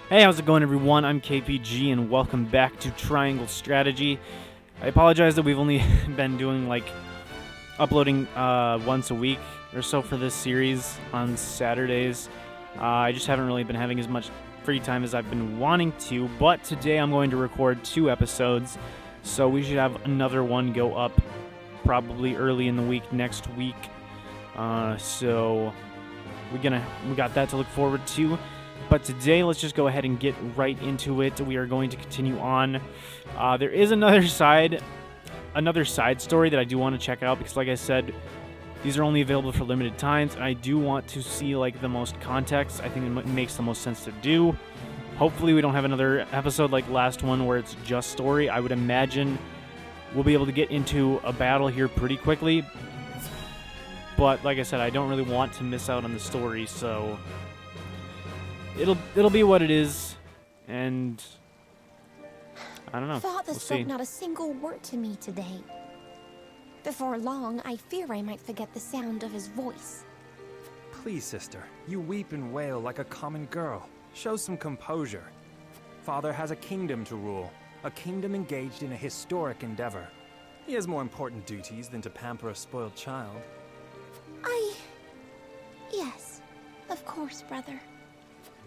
Hey, how's it going, everyone? I'm KPG, and welcome back to Triangle Strategy. I apologize that we've only been doing, uploading once a week or so for this series on Saturdays. I just haven't really been having as much free time as I've been wanting to, but today I'm going to record 2 episodes, so we should have another one go up probably early in the week next week. So we got that to look forward to. But today, let's just go ahead and get right into it. We are going to continue on. There is another side story that I do want to check out because, like I said, these are only available for limited times, and I do want to see the most context. I think it makes the most sense to do. Hopefully, we don't have another episode like last one where it's just story. I would imagine we'll be able to get into a battle here pretty quickly. But like I said, I don't really want to miss out on the story, so It'll be what it is, and I don't know. Father We'll spoke see. not a single word to me today. Before long, I fear I might forget the sound of his voice. Please, sister, you weep and wail like a common girl. Show some composure. Father has a kingdom to rule, a kingdom engaged in a historic endeavor. He has more important duties than to pamper a spoiled child. Yes, of course, brother.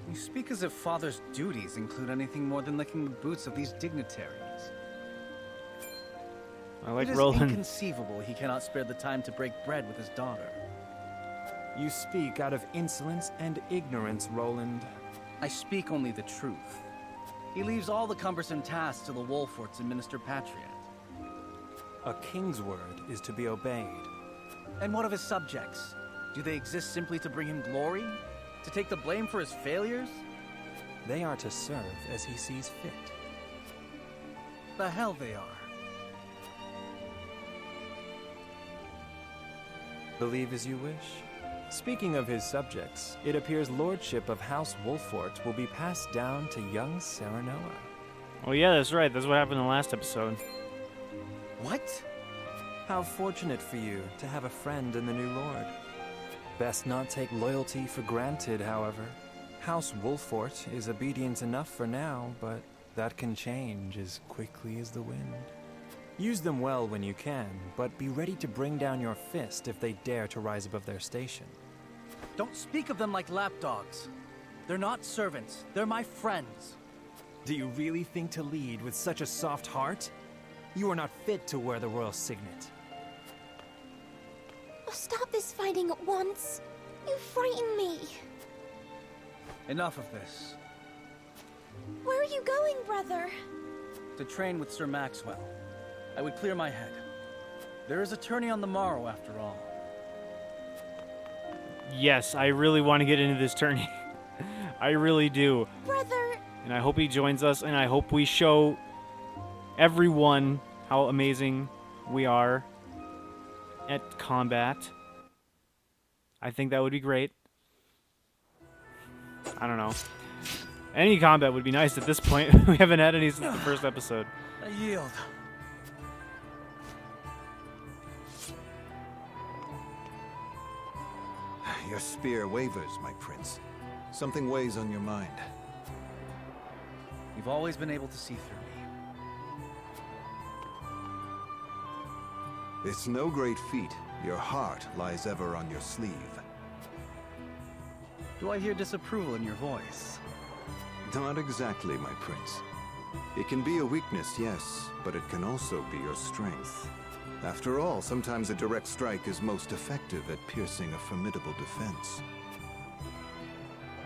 You speak as if Father's duties include anything more than licking the boots of these dignitaries. I like It is Roland. inconceivable he cannot spare the time to break bread with his daughter. You speak out of insolence and ignorance, Roland. I speak only the truth. He leaves all the cumbersome tasks to the Wolfforts and Minister Patriot. A king's word is to be obeyed. And what of his subjects? Do they exist simply to bring him glory? To take the blame for his failures? They are to serve as he sees fit. The hell they are. Believe as you wish. Speaking of his subjects, it appears lordship of House Wolffort will be passed down to young Serenoa. Oh yeah, that's right. That's what happened in the last episode. What? How fortunate for you to have a friend in the new lord. Best not take loyalty for granted, however. House Wolffort is obedient enough for now, but that can change as quickly as the wind. Use them well when you can, but be ready to bring down your fist if they dare to rise above their station. Don't speak of them like lapdogs. They're not servants. They're my friends. Do you really think to lead with such a soft heart? You are not fit to wear the royal signet. Oh, stop this fighting at once. You frighten me. Enough of this. Where are you going, brother? To train with Sir Maxwell. I would clear my head. There is a tourney on the morrow, after all. Yes, I really want to get into this tourney. I really do. Brother! And I hope he joins us, and I hope we show everyone how amazing we are at combat. I think that would be great. I don't know. Any combat would be nice at this point. We haven't had any since the first episode. I yield. Your spear wavers, my prince. Something weighs on your mind. You've always been able to see through me. It's no great feat. Your heart lies ever on your sleeve. Do I hear disapproval in your voice? Not exactly, my prince. It can be a weakness, yes, but it can also be your strength. After all, sometimes a direct strike is most effective at piercing a formidable defense.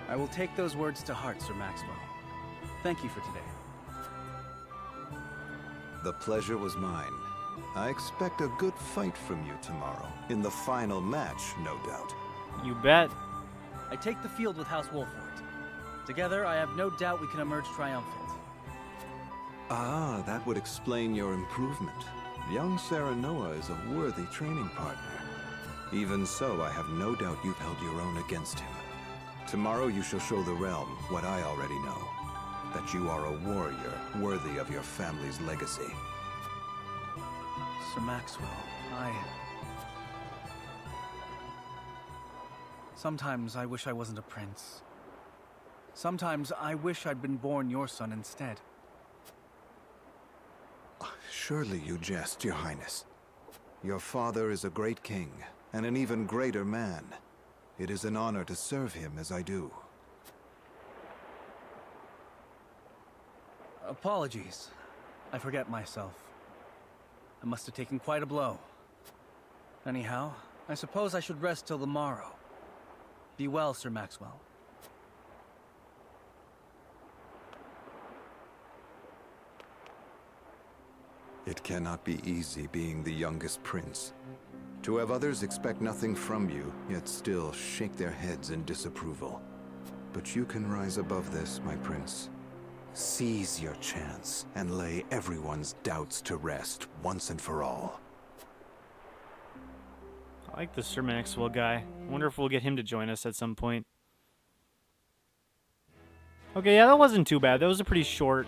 I will take those words to heart, Sir Maxwell. Thank you for today. The pleasure was mine. I expect a good fight from you tomorrow. In the final match, no doubt. You bet. I take the field with House Wolffort. Together, I have no doubt we can emerge triumphant. Ah, that would explain your improvement. Young Serenoa is a worthy training partner. Even so, I have no doubt you've held your own against him. Tomorrow you shall show the realm what I already know. That you are a warrior worthy of your family's legacy. Sir Maxwell, Sometimes I wish I wasn't a prince. Sometimes I wish I'd been born your son instead. Surely you jest, Your Highness. Your father is a great king, and an even greater man. It is an honor to serve him as I do. Apologies. I forget myself. I must have taken quite a blow. Anyhow, I suppose I should rest till the morrow. Be well, Sir Maxwell. It cannot be easy being the youngest prince. To have others expect nothing from you, yet still shake their heads in disapproval. But you can rise above this, my prince. Seize your chance and lay everyone's doubts to rest once and for all. I like the Sir Maxwell guy. I wonder if we'll get him to join us at some point. Okay, yeah, that wasn't too bad. That was a pretty short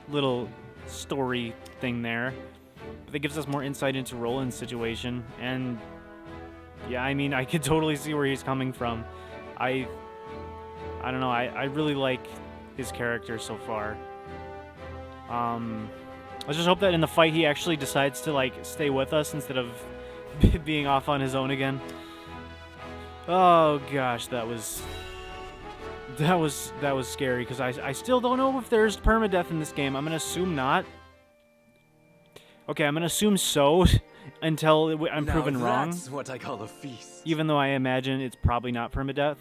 little story thing there. But that gives us more insight into Roland's situation. And yeah, I mean, I could totally see where he's coming from. I don't know, I really like his character so far. Let's just hope that in the fight he actually decides to like stay with us instead of being off on his own again. Oh gosh, that was scary because I still don't know if there's permadeath in this game. I'm gonna assume not. Okay, I'm gonna assume so until I'm proven wrong. That's what I call a feast. Even though I imagine it's probably not permadeath.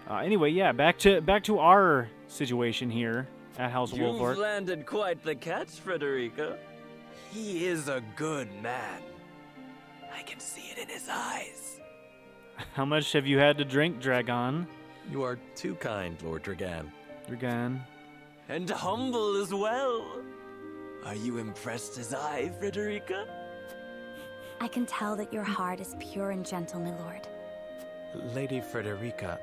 Anyway, yeah, back to our situation here at House Wolffort. You've landed quite the catch, Frederica. He is a good man. I can see it in his eyes. How much have you had to drink, Dragon? You are too kind, Lord Dragan. Dragon. And humble as well. Are you impressed as I, Frederica? I can tell that your heart is pure and gentle, my lord. Lady Frederica.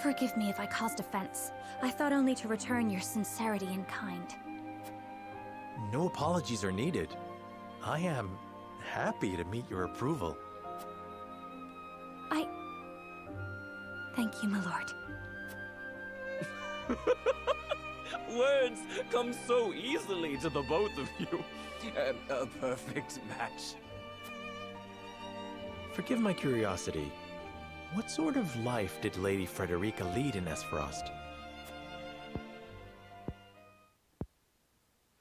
Forgive me if I caused offense. I thought only to return your sincerity and kind. No apologies are needed. I am happy to meet your approval. Thank you, my lord. Words come so easily to the both of you. A perfect match. Forgive my curiosity. What sort of life did Lady Frederica lead in Esfrost?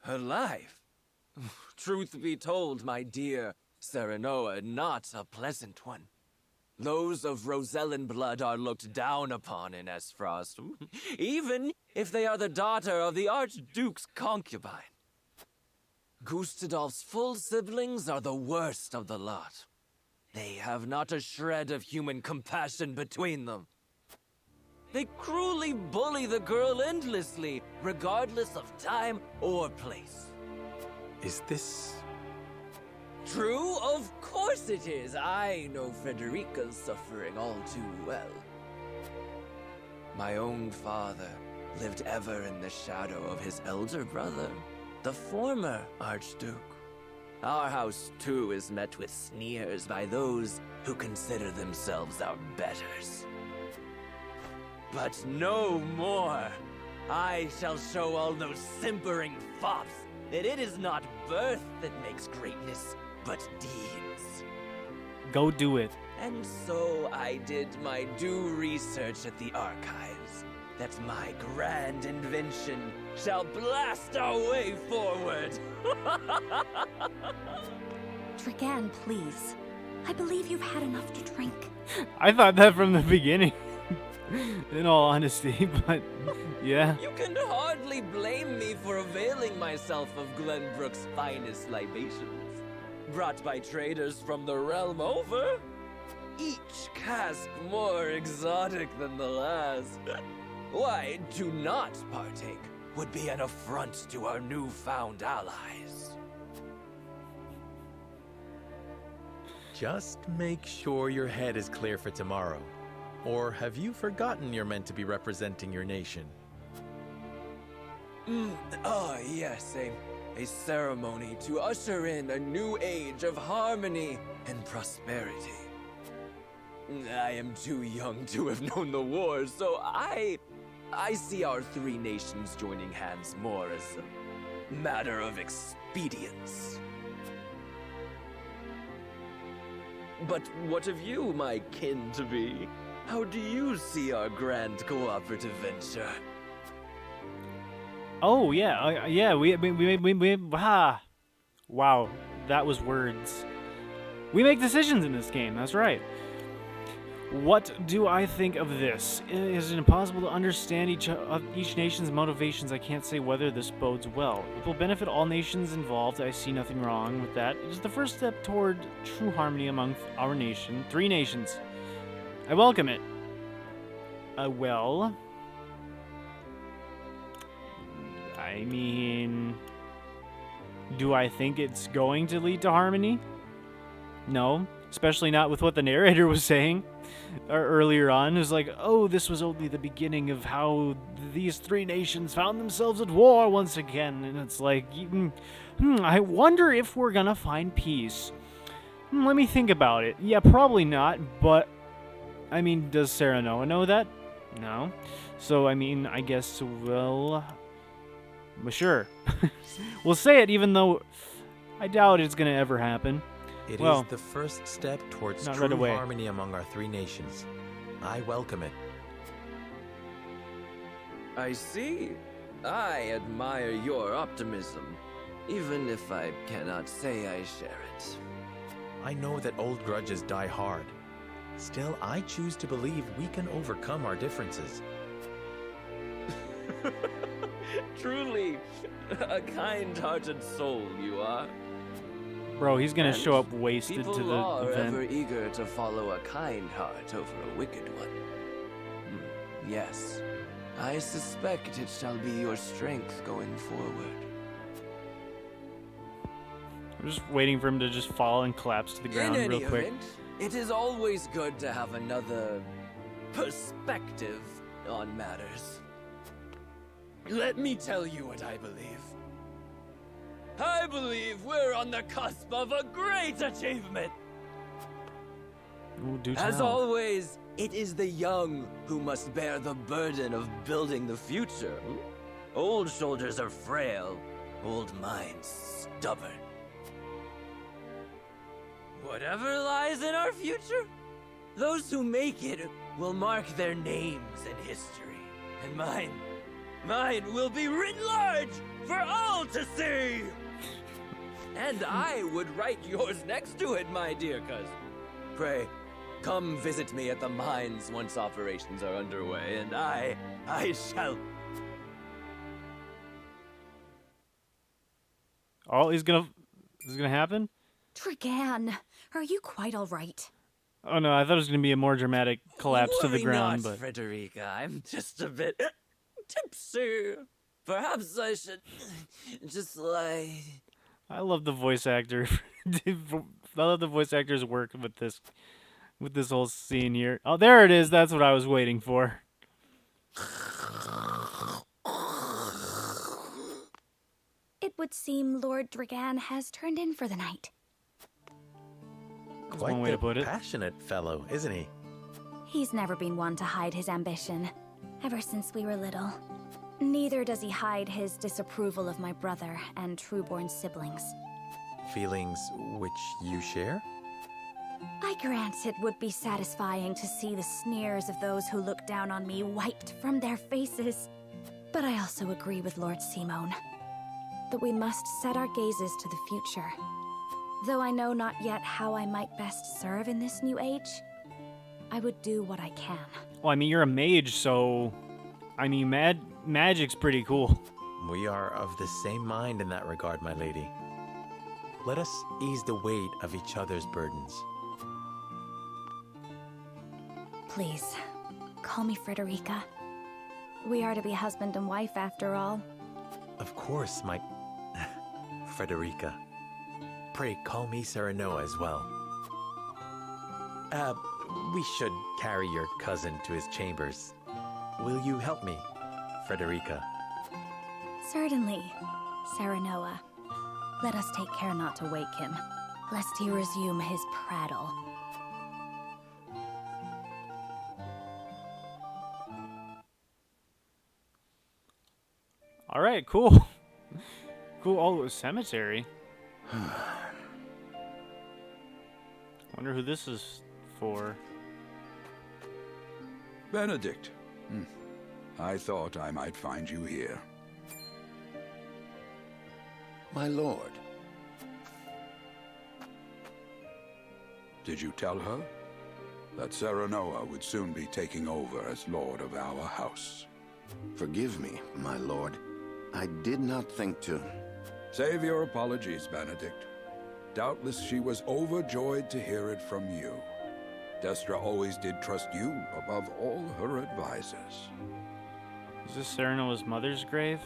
Her life? Truth be told, my dear Serenoa, not a pleasant one. Those of Rosellan blood are looked down upon in Esfrost, even if they are the daughter of the Archduke's concubine. Gustadolf's full siblings are the worst of the lot. They have not a shred of human compassion between them. They cruelly bully the girl endlessly, regardless of time or place. Is this... True, of course it is. I know Frederica's suffering all too well. My own father lived ever in the shadow of his elder brother, the former Archduke. Our house, too, is met with sneers by those who consider themselves our betters. But no more! I shall show all those simpering fops that it is not birth that makes greatness, but deeds. Go do it. And so I did my due research at the archives, that my grand invention shall blast our way forward. Dragan, please. I believe you've had enough to drink. I thought that from the beginning. In all honesty, but yeah. You can hardly blame me for availing myself of Glenbrook's finest libations, brought by traders from the realm over. Each cask more exotic than the last. Why, to not partake would be an affront to our newfound allies. Just make sure your head is clear for tomorrow. Or have you forgotten you're meant to be representing your nation? Yes, a ceremony to usher in a new age of harmony and prosperity. I am too young to have known the wars, so I I see our three nations joining hands more as a matter of expedience. But what of you, my kin-to-be? How do you see our grand cooperative venture? Oh yeah, wow, that was words. We make decisions in this game. That's right. What do I think of this? Is it impossible to understand each nation's motivations? I can't say whether this bodes well. It will benefit all nations involved. I see nothing wrong with that. It is the first step toward true harmony among our nation. 3 nations. I welcome it. Well, I mean, do I think it's going to lead to harmony? No, especially not with what the narrator was saying earlier on. It was like, oh, this was only the beginning of how these 3 nations found themselves at war once again. And it's like, I wonder if we're gonna find peace. Let me think about it. Yeah, probably not, but, I mean, does Serenoa know that? No. So, I mean, I guess well, sure. We'll say it even though I doubt it's gonna ever happen. It well, is the first step towards not true right away. harmony among our 3 nations. I welcome it. I see. I admire your optimism, even if I cannot say I share it. I know that old grudges die hard. Still, I choose to believe we can overcome our differences. Truly, a kind-hearted soul you are. Bro, he's gonna And show up wasted people to the are event. ever eager to follow a kind heart over a wicked one. Yes, I suspect it shall be your strength going forward. I'm just waiting for him to just fall and collapse to the ground In any real quick. event, it is always good to have another perspective on matters. Let me tell you what I believe. I believe we're on the cusp of a great achievement. Ooh, do As tell. always, it is the young who must bear the burden of building the future. Old shoulders are frail, old minds stubborn. Whatever lies in our future, those who make it will mark their names in history. And mine will be written large for all to see! And I would write yours next to it, my dear cousin. Pray, come visit me at the mines once operations are underway, and I shall... Oh, this is gonna happen? Dragan, are you quite all right? Oh no, I thought it was gonna be a more dramatic collapse to the Worry ground, not, but Frederica, I'm just a bit tipsy. Perhaps I should just lie... I love the voice actor. I love the voice actor's work with this whole scene here. Oh, there it is. That's what I was waiting for. It would seem Lord Dragan has turned in for the night. That's Quite one way the to put it. passionate fellow, isn't he? He's never been one to hide his ambition, ever since we were little. Neither does he hide his disapproval of my brother and trueborn siblings. Feelings which you share? I grant it would be satisfying to see the sneers of those who look down on me wiped from their faces. But I also agree with Lord Symon that we must set our gazes to the future. Though I know not yet how I might best serve in this new age, I would do what I can. Well, I mean, you're a mage, so I mean, magic's pretty cool. We are of the same mind in that regard, my lady. Let us ease the weight of each other's burdens. Please, call me Frederica. We are to be husband and wife after all. Of course, my... Frederica. Pray call me Serenoa as well. We should carry your cousin to his chambers. Will you help me, Frederica? Certainly, Serenoa. Let us take care not to wake him, lest he resume his prattle. All right, cool. Cool. Oh, a cemetery. Wonder who this is for. Benedict. I thought I might find you here. My lord. Did you tell her that Serenoa would soon be taking over as lord of our house? Forgive me, my lord. I did not think to... Save your apologies, Benedict. Doubtless she was overjoyed to hear it from you. Destra always did trust you above all her advisors. Is this Serenoa's mother's grave?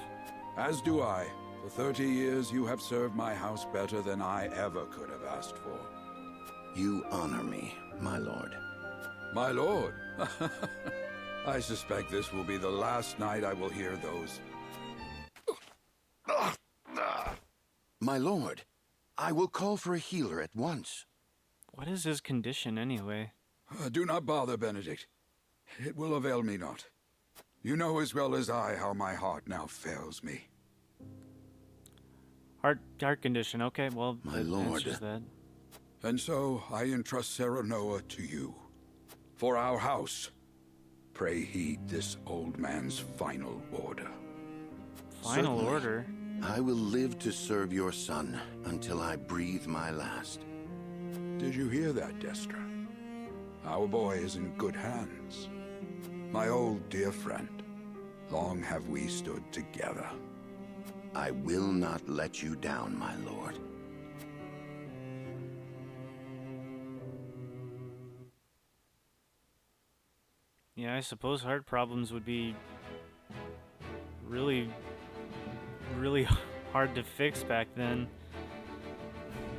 As do I. For 30 years, you have served my house better than I ever could have asked for. You honor me, my lord. My lord? I suspect this will be the last night I will hear those. My lord, I will call for a healer at once. What is his condition anyway? Do not bother, Benedict. It will avail me not. You know as well as I how my heart now fails me. Heart condition. Okay, well, my lord. That. And so I entrust Serenoa to you. For our house, pray heed this old man's final order. Final order? I will live to serve your son until I breathe my last. Did you hear that, Destra? Our boy is in good hands. My old dear friend, long have we stood together. I will not let you down, my lord. Yeah, I suppose heart problems would be really hard to fix back then.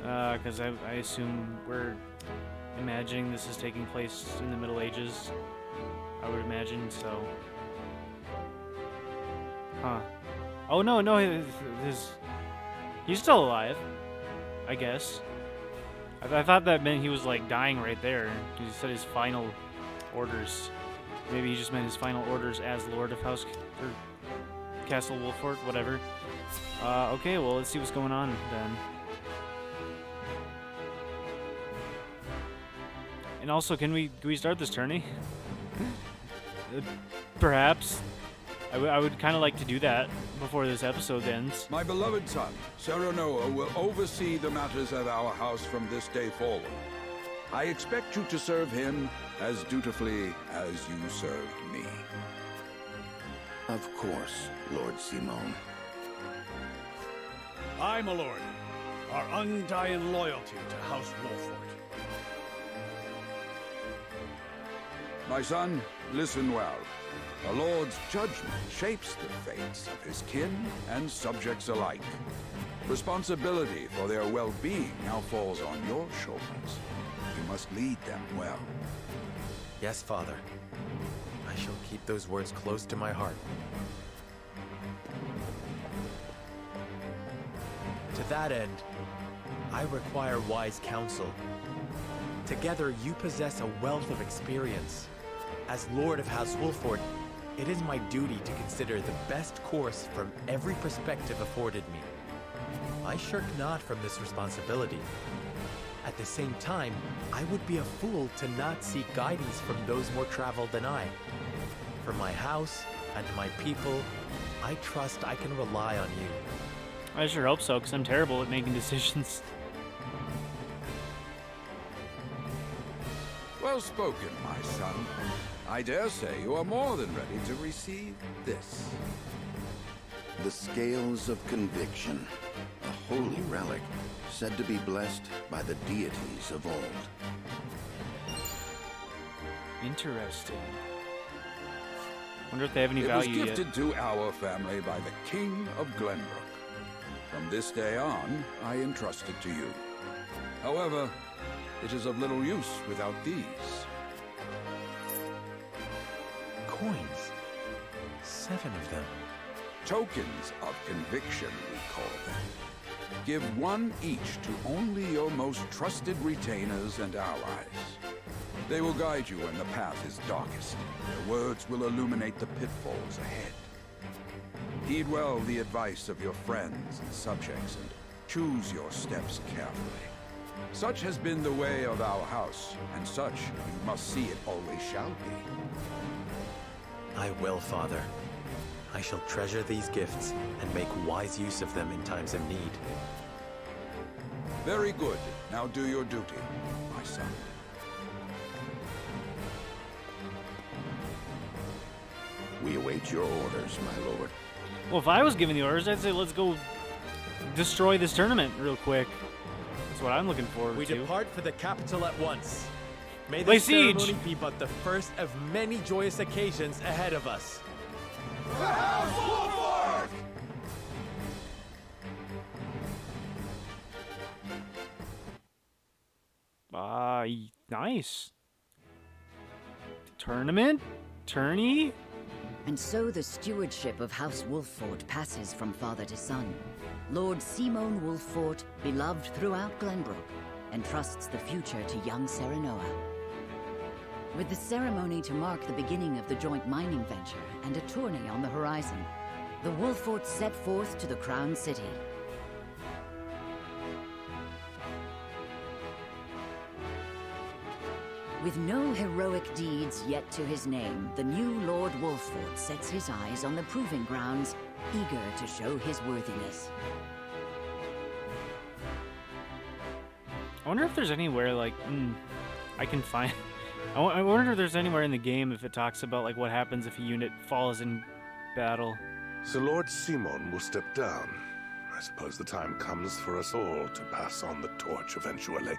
Because I assume we're imagining this is taking place in the Middle Ages. I would imagine, so. Huh. Oh, no, he's still alive, I guess. I thought that meant he was, like, dying right there. He said his final orders. Maybe he just meant his final orders as Lord of House... or Castle Wolffort, whatever. Okay, well, let's see what's going on, then. And also, can we start this tourney? Perhaps. I would kind of like to do that before this episode ends. My beloved son, Serenoa, will oversee the matters of our house from this day forward. I expect you to serve him as dutifully as you served me. Of course, Lord Symon. Aye, my lord. Our undying loyalty to House Wolffort. My son, listen well. A lord's judgment shapes the fates of his kin and subjects alike. Responsibility for their well-being now falls on your shoulders. You must lead them well. Yes, Father. I shall keep those words close to my heart. To that end, I require wise counsel. Together, you possess a wealth of experience. As Lord of House Wolffort, it is my duty to consider the best course from every perspective afforded me. I shirk not from this responsibility. At the same time, I would be a fool to not seek guidance from those more traveled than I. For my house and my people, I trust I can rely on you. I sure hope so, because I'm terrible at making decisions. Well spoken, my son. I dare say you are more than ready to receive this. The Scales of Conviction, a holy relic, said to be blessed by the deities of old. Interesting. Wonder if they have any It value was yet. gifted to our family by the King of Glenbrook. From this day on, I entrust it to you. However, it is of little use without these. Coins. 7 of them. Tokens of conviction, we call them. Give one each to only your most trusted retainers and allies. They will guide you when the path is darkest. Their words will illuminate the pitfalls ahead. Heed well the advice of your friends and subjects, and choose your steps carefully. Such has been the way of our house, and such you must see it always shall be. I will, Father. I shall treasure these gifts and make wise use of them in times of need. Very good. Now do your duty, my son. We await your orders, my lord. Well, if I was giving the orders, I'd say let's go destroy this tournament real quick. That's what I'm looking forward We to. depart for the capital at once. May Lay this ceremony siege. be but the first of many joyous occasions ahead of us. Nice. Tournament? Tourney? And so the stewardship of House Wolffort passes from father to son. Lord Symon Wolffort, beloved throughout Glenbrook, entrusts the future to young Serenoa. With the ceremony to mark the beginning of the joint mining venture and a tourney on the horizon, the Wolfforts set forth to the Crown City. With no heroic deeds yet to his name, the new Lord Wolffort sets his eyes on the proving grounds, eager to show his worthiness. I wonder if there's anywhere, like, I can find... I wonder if there's anywhere in the game if it talks about, like, what happens if a unit falls in battle. So Lord Symon will step down. I suppose the time comes for us all to pass on the torch eventually.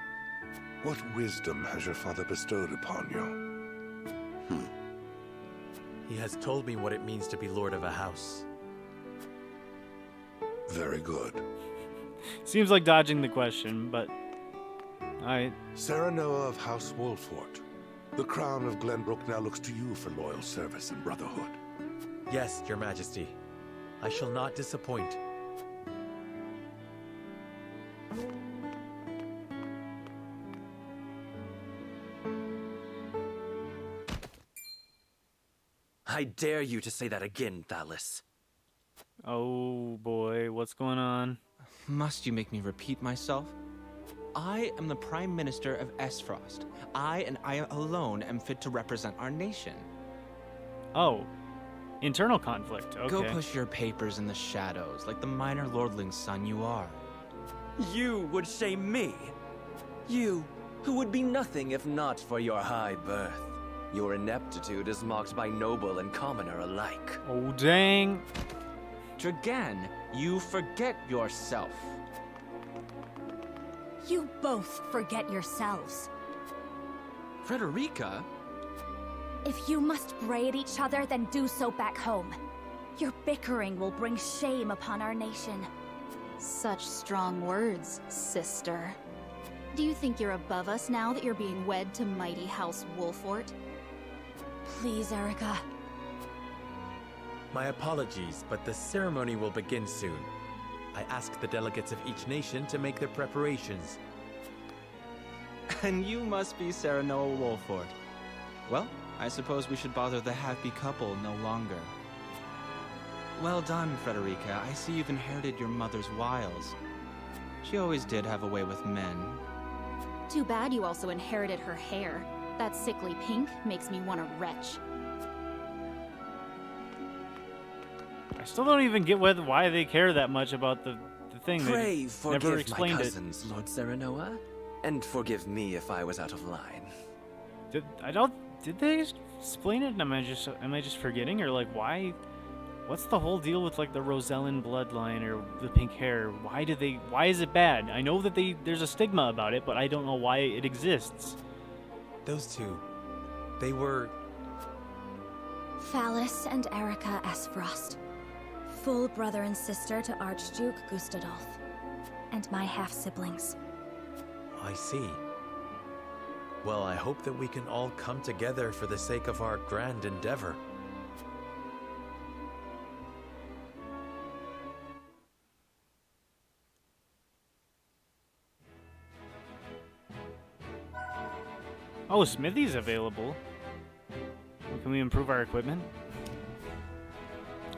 What wisdom has your father bestowed upon you? He has told me what it means to be lord of a house. Very good. Seems like dodging the question, but... Serenoa of House Wolffort. The crown of Glenbrook now looks to you for loyal service and brotherhood. Yes, your majesty. I shall not disappoint. I dare you to say that again, Thalis. Oh boy, what's going on? Must you make me repeat myself? I am the Prime Minister of Esfrost. I and I alone am fit to represent our nation. Oh, internal conflict, okay. Go push your papers in the shadows like the minor lordling's son you are. You would shame me? You, who would be nothing if not for your high birth. Your ineptitude is mocked by noble and commoner alike. Oh, dang. Dragan, you forget yourself. You both forget yourselves. Frederica? If you must bray at each other, then do so back home. Your bickering will bring shame upon our nation. Such strong words, sister. Do you think you're above us now that you're being wed to mighty House Wolffort? Please, Erica. My apologies, but the ceremony will begin soon. I ask the delegates of each nation to make their preparations. And you must be Serenoa Wolffort. Well, I suppose we should bother the happy couple no longer. Well done, Frederica. I see you've inherited your mother's wiles. She always did have a way with men. Too bad you also inherited her hair. That sickly pink makes me want to retch. I still don't even get why they care that much about the thing. Pray They forgive never explained my it. cousins, Lord Serenoa, and forgive me if I was out of line. Did they explain it? Am I just forgetting, or like why? What's the whole deal with like the Rosellan bloodline or the pink hair? Why is it bad? I know that there's a stigma about it, but I don't know why it exists. Those two, they were... Thalis and Erica Esfrost. Full brother and sister to Archduke Gustadolf. And my half-siblings. I see. Well, I hope that we can all come together for the sake of our grand endeavor. Oh, Smithy's available. Can we improve our equipment?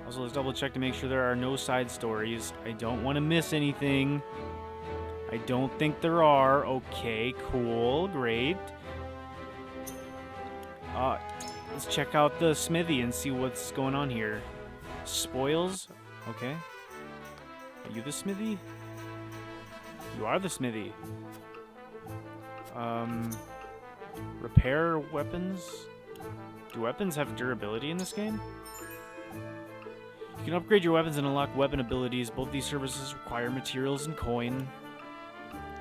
Also, let's double check to make sure there are no side stories. I don't want to miss anything. I don't think there are. Okay, cool, great. Let's check out the smithy and see what's going on here. Spoils? Okay. Are you the smithy? You are the smithy. Repair weapons? Do weapons have durability in this game? You can upgrade your weapons and unlock weapon abilities. Both these services require materials and coin.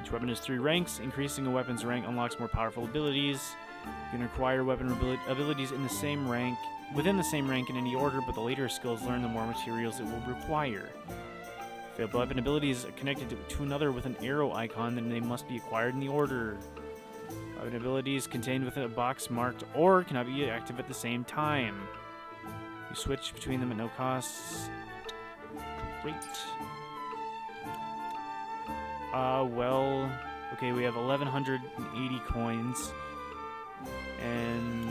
Each weapon has 3 ranks. Increasing a weapon's rank unlocks more powerful abilities. You can acquire weapon abilities in the same rank, within the same rank in any order, but the later skills learn, the more materials it will require. If a weapon ability is connected to another with an arrow icon, then they must be acquired in the order. Weapon abilities contained within a box marked or cannot be active at the same time. You switch between them at no costs. Great. Well, okay, we have 1,180 coins and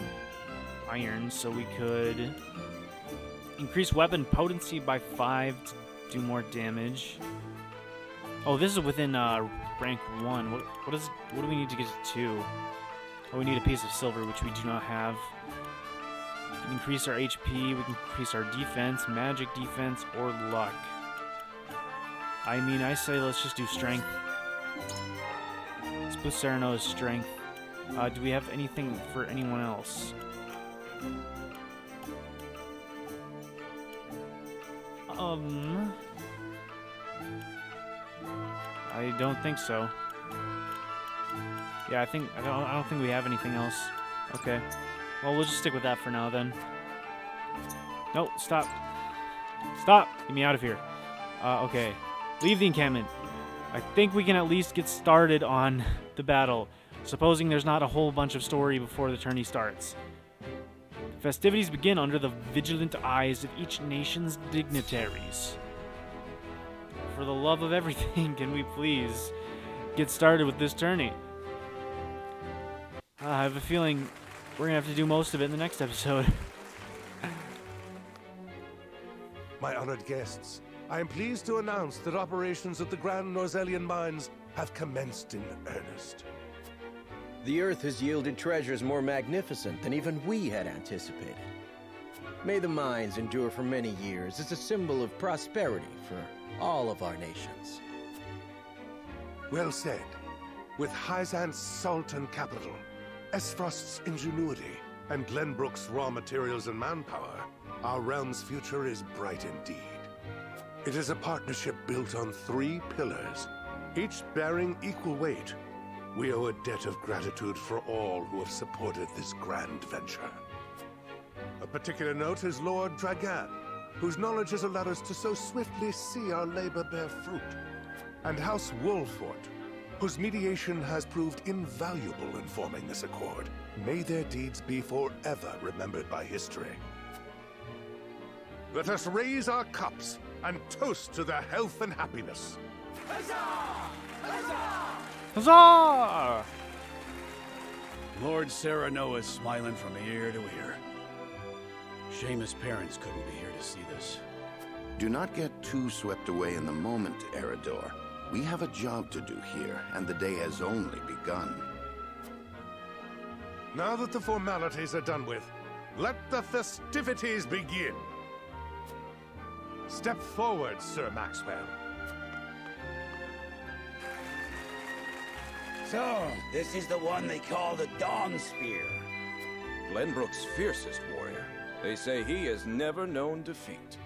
iron, so we could increase weapon potency by 5 to do more damage. Oh, this is within rank 1. What do we need to get to 2? Oh, we need a piece of silver, which we do not have. We can increase our HP, we can increase our defense, magic defense, or luck. I mean, I say let's just do strength. Let's boost Serenoa's strength. Do we have anything for anyone else? I don't think so. Yeah, I don't think we have anything else. Okay. Well, we'll just stick with that for now then. No, stop. Stop! Get me out of here. Okay. Leave the encampment. I think we can at least get started on the battle, supposing there's not a whole bunch of story before the tourney starts. Festivities begin under the vigilant eyes of each nation's dignitaries. For the love of everything, can we please get started with this tourney? I have a feeling we're going to have to do most of it in the next episode. My honored guests, I am pleased to announce that operations at the Grand Norzelian mines have commenced in earnest. The Earth has yielded treasures more magnificent than even we had anticipated. May the mines endure for many years as a symbol of prosperity for all of our nations. Well said. With Hyzant's salt and capital, Esfrost's ingenuity, and Glenbrook's raw materials and manpower, our realm's future is bright indeed. It is a partnership built on 3 pillars, each bearing equal weight. We owe a debt of gratitude for all who have supported this grand venture. A particular note is Lord Dragan, whose knowledge has allowed us to so swiftly see our labor bear fruit, and House Wolffort, whose mediation has proved invaluable in forming this accord. May their deeds be forever remembered by history. Let us raise our cups and toast to their health and happiness. Huzzah! Huzzah! Huzzah! Lord Serenoa is smiling from ear to ear. Shame his parents couldn't be here to see this. Do not get too swept away in the moment, Eridor. We have a job to do here, and the day has only begun. Now that the formalities are done with, let the festivities begin. Step forward, Sir Maxwell. So, this is the one they call the Dawn Spear. Glenbrook's fiercest warrior. They say he has never known defeat.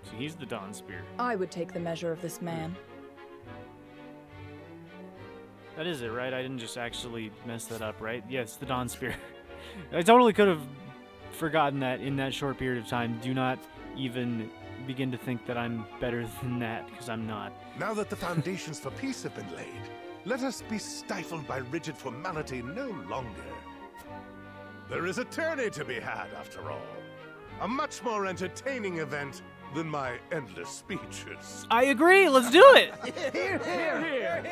So he's the Dawn Spear. I would take the measure of this man. That is it, right? I didn't just actually mess that up, right? Yeah, it's the Dawn Spear. I totally could have forgotten that in that short period of time. Do not even begin to think that I'm better than that, because I'm not. Now that the foundations for peace have been laid, let us be stifled by rigid formality no longer. There is a tourney to be had, after all. A much more entertaining event than my endless speeches. I agree, let's do it! Hear, hear, hear!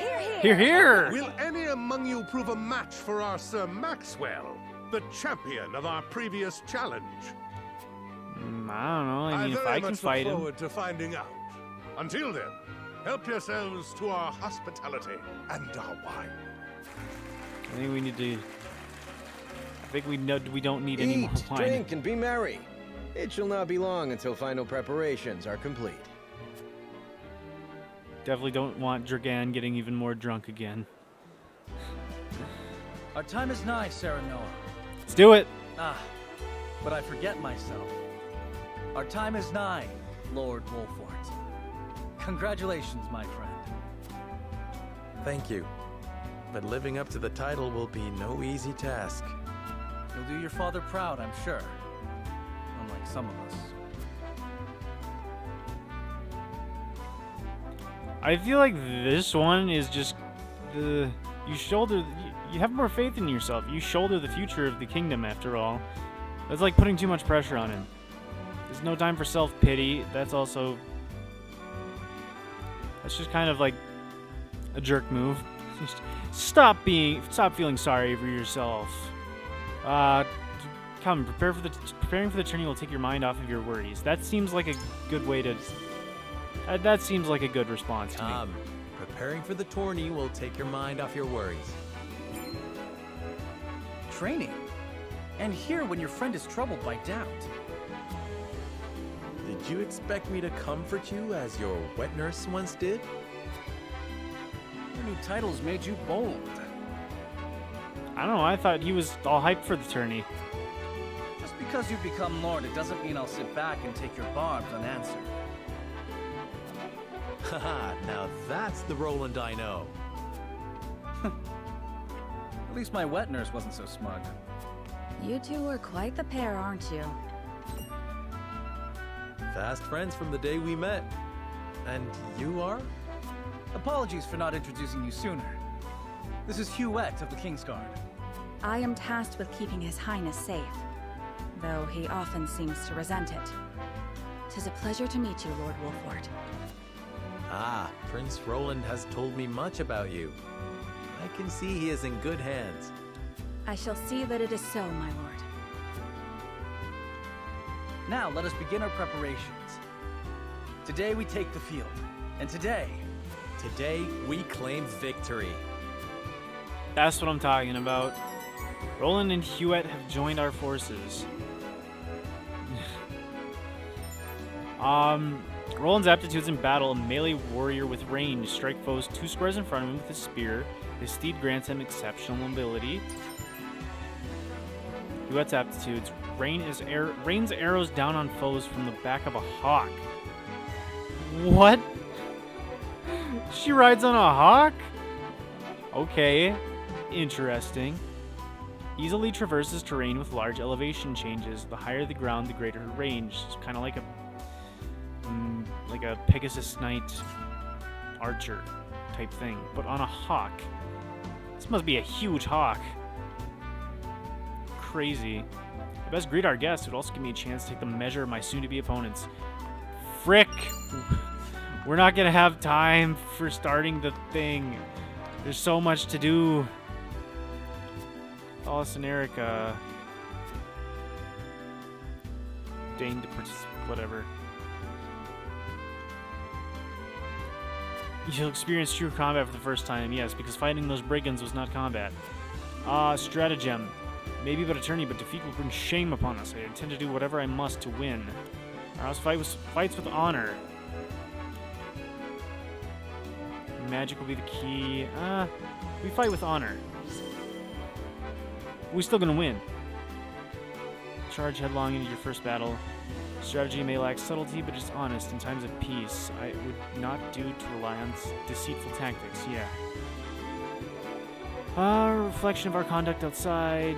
Hear, hear! Will any among you prove a match for our Sir Maxwell, the champion of our previous challenge? I don't know. I mean, if I can fight look him. forward to finding out. Until then, help yourselves to our hospitality and our wine. I think we need to. I think we don't need any more Eat, wine. drink, and be merry. It shall not be long until final preparations are complete. Definitely don't want Dragan getting even more drunk again. Our time is nigh, Serenoa. Let's do it. Ah, but I forget myself. Our time is nigh, Lord Wolffort. Congratulations, my friend. Thank you. But living up to the title will be no easy task. You'll do your father proud, I'm sure. Unlike some of us. I feel like this one is just the you have more faith in yourself. You shoulder the future of the kingdom after all. That's like putting too much pressure on him. There's no time for self-pity. That's just kind of like a jerk move. Just stop feeling sorry for yourself. Come, preparing for the journey will take your mind off of your worries. That seems like a good way to. That seems like a good response to me. Preparing for the tourney will take your mind off your worries. Training? And here when your friend is troubled by doubt. Did you expect me to comfort you as your wet nurse once did? Your new titles made you bold. I don't know, I thought he was all hyped for the tourney. Just because you've become Lord, it doesn't mean I'll sit back and take your barbs unanswered. Haha, now that's the Roland I know. At least my wet nurse wasn't so smug. You two are quite the pair, aren't you? Fast friends from the day we met. And you are? Apologies for not introducing you sooner. This is Huette of the Kingsguard. I am tasked with keeping His Highness safe, though he often seems to resent it. 'Tis a pleasure to meet you, Lord Wolffort. Ah, Prince Roland has told me much about you. I can see he is in good hands. I shall see that it is so, my lord. Now let us begin our preparations. Today we take the field, and today we claim victory. That's what I'm talking about. Roland and Huette have joined our forces. Roland's aptitudes in battle: a melee warrior with range, strike foes 2 squares in front of him with his spear. His steed grants him exceptional mobility. Huette's aptitudes: rains arrows down on foes from the back of a hawk. What? She rides on a hawk? Okay, interesting. Easily traverses terrain with large elevation changes. The higher the ground, the greater her range. It's kind of like a Pegasus Knight archer type thing, but on a hawk. This must be a huge hawk. Crazy. I best greet our guests. It would also give me a chance to take the measure of my soon-to-be opponents. Frick! We're not gonna have time for starting the thing. There's so much to do. Alice and Erica. Dane to whatever. You'll experience true combat for the first time, yes, because fighting those brigands was not combat. Stratagem. Maybe but a tourney, but defeat will bring shame upon us. I intend to do whatever I must to win. Our house fights with honor. Magic will be the key. We fight with honor. We're still gonna win. Charge headlong into your first battle. Strategy may lack subtlety, but is honest in times of peace. I would not do to rely on deceitful tactics, yeah. Reflection of our conduct outside.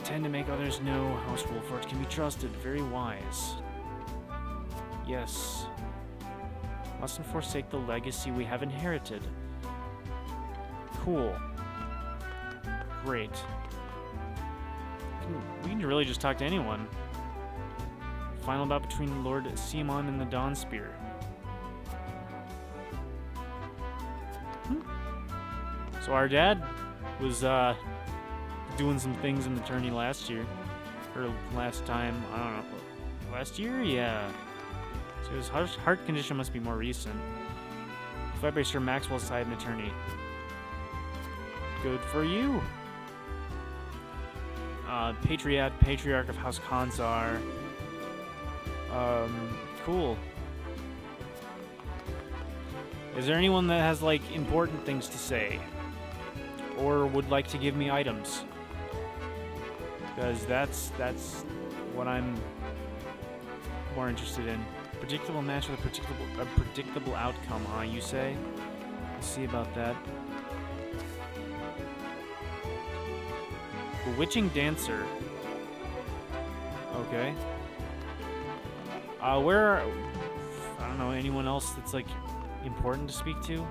Tend to make others know House Wolffort can be trusted. Very wise. Yes. Mustn't forsake the legacy we have inherited. Cool. Great. We can really just talk to anyone. Final bout between Lord Symon and the Dawn Spear. So our dad was doing some things in the tourney last year. Or last time, I don't know. Last year? Yeah. So his heart condition must be more recent. Fight by Sir Maxwell's side in the tourney. Good for you. Patriarch of House Khansar. Cool. Is there anyone that has, like, important things to say? Or would like to give me items? Because that's what I'm more interested in. Predictable match with a predictable outcome, huh, you say? Let's see about that. Bewitching Dancer. Okay. Where are... I don't know, anyone else that's, like, important to speak to?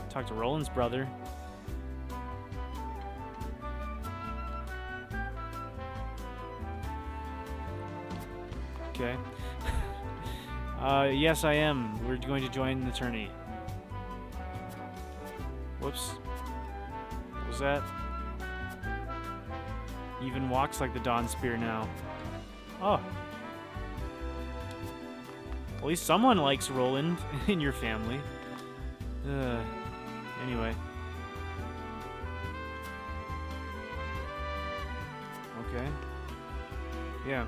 Talk to Roland's brother. Okay. Yes, I am. We're going to join the tourney. Whoops. What was that? He even walks like the Dawn Spear now. Oh. At least someone likes Roland in your family. Anyway. Okay. Yeah.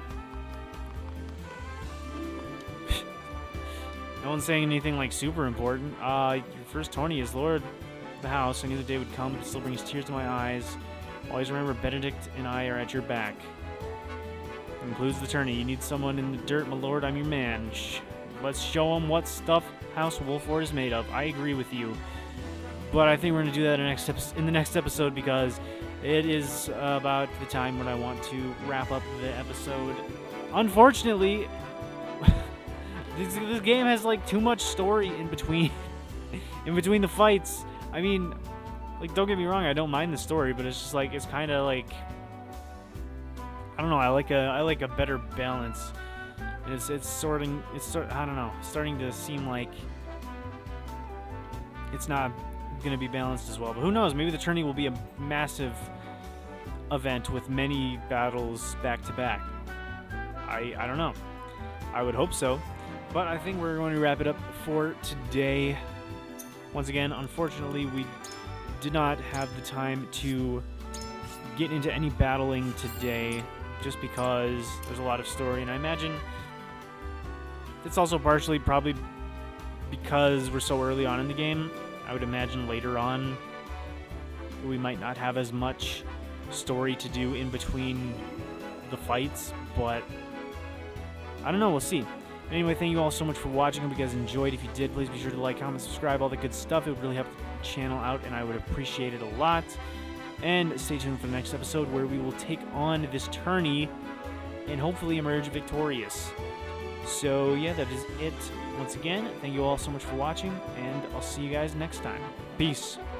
No one's saying anything like super important. Your first tourney is Lord of the House. I knew the day would come, but it still brings tears to my eyes. Always remember Benedict and I are at your back. That includes the tourney. You need someone in the dirt, my lord. I'm your man. Let's show them what stuff House Wolffort is made of. I agree with you. But I think we're going to do that in the next episode because it is about the time when I want to wrap up the episode. Unfortunately, this game has like too much story in between the fights. I mean, like, don't get me wrong, I don't mind the story, but it's just like it's kind of like, I don't know, I like a better balance. It's I don't know, starting to seem like it's not going to be balanced as well. But who knows? Maybe the tourney will be a massive event with many battles back to back. I don't know. I would hope so. But I think we're going to wrap it up for today. Once again, unfortunately, we did not have the time to get into any battling today just because there's a lot of story, and I imagine it's also partially probably because we're so early on in the game. I would imagine later on we might not have as much story to do in between the fights, but I don't know, we'll see. Anyway, thank you all so much for watching. I hope you guys enjoyed. If you did, please be sure to like, comment, subscribe, all the good stuff. It would really help the channel out, and I would appreciate it a lot. And stay tuned for the next episode where we will take on this tourney and hopefully emerge victorious. So yeah, that is it. Once again, thank you all so much for watching, and I'll see you guys next time. Peace.